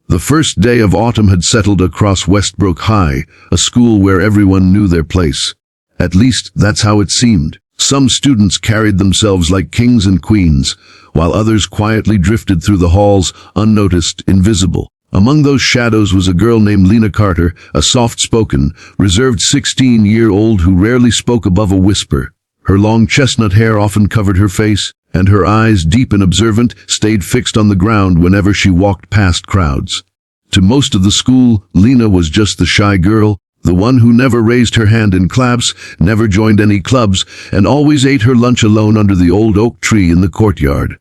The first day of autumn had settled across Westbrook High, a school where everyone knew their place. At least, that's how it seemed. Some students carried themselves like kings and queens, while others quietly drifted through the halls, unnoticed, invisible. Among those shadows was a girl named Lena Carter, a soft-spoken, reserved 16-year-old who rarely spoke above a whisper. Her long chestnut hair often covered her face, and her eyes, deep and observant, stayed fixed on the ground whenever she walked past crowds. To most of the school, Lena was just the shy girl, the one who never raised her hand in claps, never joined any clubs, and always ate her lunch alone under the old oak tree in the courtyard.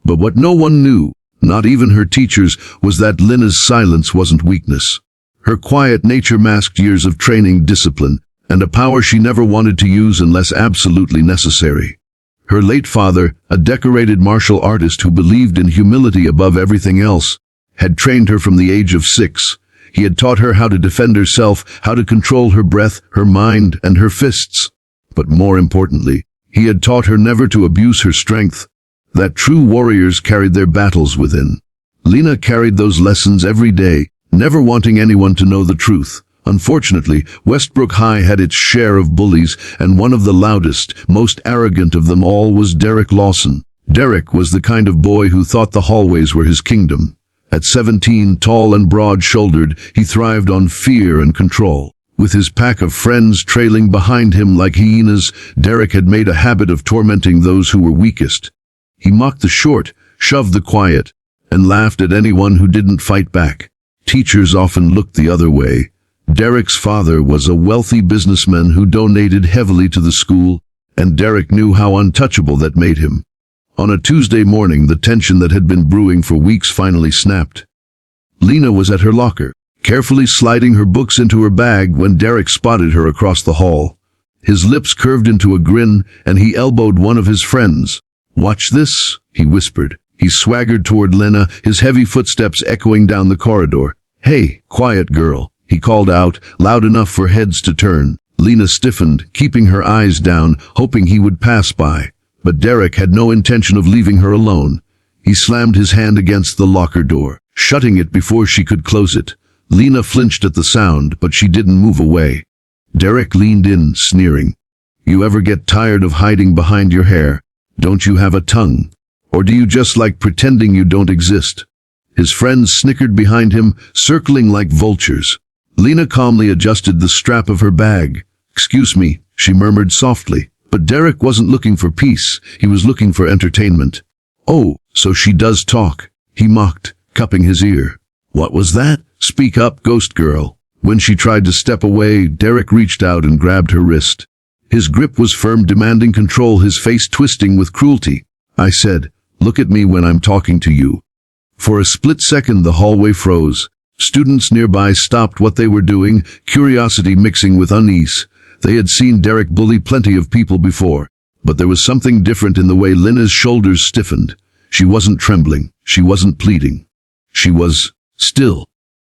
But what no one knew, not even her teachers, was that Lena's silence wasn't weakness. Her quiet nature masked years of training, discipline, and a power she never wanted to use unless absolutely necessary. Her late father, a decorated martial artist who believed in humility above everything else, had trained her from the age of 6. He had taught her how to defend herself, how to control her breath, her mind, and her fists. But more importantly, he had taught her never to abuse her strength, that true warriors carried their battles within. Lena carried those lessons every day, never wanting anyone to know the truth. Unfortunately, Westbrook High had its share of bullies, and one of the loudest, most arrogant of them all was Derek Lawson. Derek was the kind of boy who thought the hallways were his kingdom. At 17, tall and broad-shouldered, he thrived on fear and control. With his pack of friends trailing behind him like hyenas, Derek had made a habit of tormenting those who were weakest. He mocked the short, shoved the quiet, and laughed at anyone who didn't fight back. Teachers often looked the other way. Derek's father was a wealthy businessman who donated heavily to the school, and Derek knew how untouchable that made him. On a Tuesday morning, the tension that had been brewing for weeks finally snapped. Lena was at her locker, carefully sliding her books into her bag when Derek spotted her across the hall. His lips curved into a grin, and he elbowed one of his friends. "Watch this," he whispered. He swaggered toward Lena, his heavy footsteps echoing down the corridor. "Hey, quiet girl," he called out, loud enough for heads to turn. Lena stiffened, keeping her eyes down, hoping he would pass by. But Derek had no intention of leaving her alone. He slammed his hand against the locker door, shutting it before she could close it. Lena flinched at the sound, but she didn't move away. Derek leaned in, sneering. "You ever get tired of hiding behind your hair? Don't you have a tongue? Or do you just like pretending you don't exist?" His friends snickered behind him, circling like vultures. Lena calmly adjusted the strap of her bag. "Excuse me," she murmured softly. But Derek wasn't looking for peace, he was looking for entertainment. "Oh, so she does talk," he mocked, cupping his ear. "What was that? Speak up, ghost girl." When she tried to step away, Derek reached out and grabbed her wrist. His grip was firm, demanding control, his face twisting with cruelty. "I said, look at me when I'm talking to you." For a split second, the hallway froze. Students nearby stopped what they were doing, curiosity mixing with unease. They had seen Derek bully plenty of people before, but there was something different in the way Lena's shoulders stiffened. She wasn't trembling. She wasn't pleading. She was still.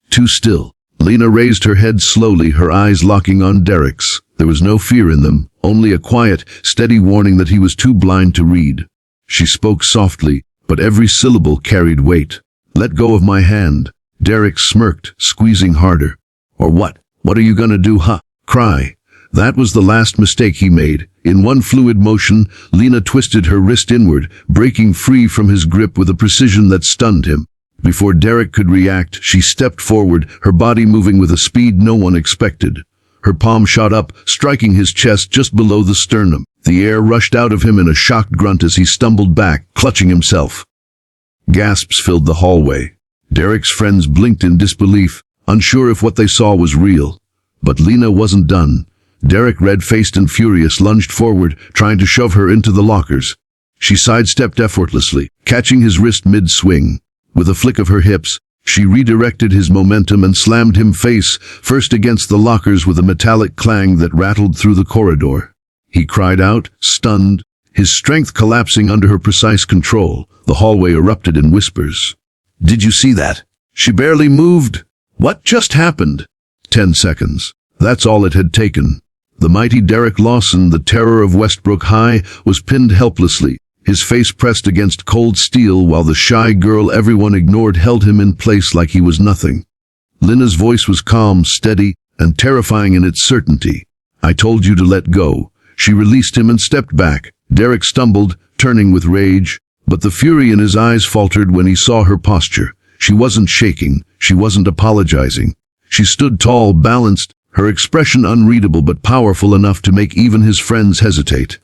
Too still. Lena raised her head slowly, her eyes locking on Derek's. There was no fear in them, only a quiet, steady warning that he was too blind to read. She spoke softly, but every syllable carried weight. "Let go of my hand." Derek smirked, squeezing harder. "Or what? What are you gonna do, huh? Cry?" That was the last mistake he made. In one fluid motion, Lena twisted her wrist inward, breaking free from his grip with a precision that stunned him. Before Derek could react, she stepped forward, her body moving with a speed no one expected. Her palm shot up, striking his chest just below the sternum. The air rushed out of him in a shocked grunt as he stumbled back, clutching himself. Gasps filled the hallway. Derek's friends blinked in disbelief, unsure if what they saw was real. But Lena wasn't done. Derek, red-faced and furious, lunged forward, trying to shove her into the lockers. She sidestepped effortlessly, catching his wrist mid-swing. With a flick of her hips, she redirected his momentum and slammed him face first against the lockers with a metallic clang that rattled through the corridor. He cried out, stunned, his strength collapsing under her precise control. The hallway erupted in whispers. "Did you see that? She barely moved. What just happened?" 10 seconds. That's all it had taken. The mighty Derek Lawson, the terror of Westbrook High, was pinned helplessly, his face pressed against cold steel while the shy girl everyone ignored held him in place like he was nothing. Lena's voice was calm, steady, and terrifying in its certainty. "I told you to let go." She released him and stepped back. Derek stumbled, turning with rage, but the fury in his eyes faltered when he saw her posture. She wasn't shaking, she wasn't apologizing. She stood tall, balanced, her expression unreadable but powerful enough to make even his friends hesitate.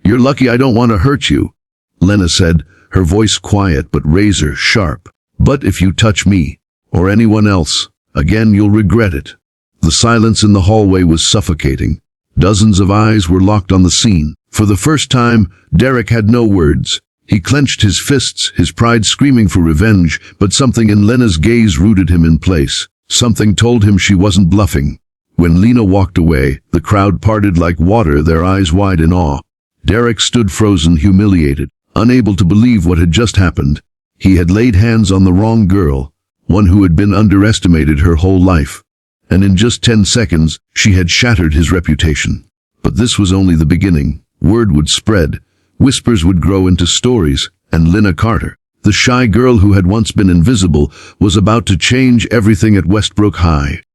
"You're lucky I don't want to hurt you," Lena said, her voice quiet but razor sharp. "But if you touch me, or anyone else, again you'll regret it." The silence in the hallway was suffocating. Dozens of eyes were locked on the scene. For the first time, Derek had no words. He clenched his fists, his pride screaming for revenge, but something in Lena's gaze rooted him in place. Something told him she wasn't bluffing. When Lena walked away, the crowd parted like water, their eyes wide in awe. Derek stood frozen, humiliated, unable to believe what had just happened. He had laid hands on the wrong girl, one who had been underestimated her whole life. And in just 10 seconds, she had shattered his reputation. But this was only the beginning. Word would spread, whispers would grow into stories, and Lena Carter, the shy girl who had once been invisible, was about to change everything at Westbrook High.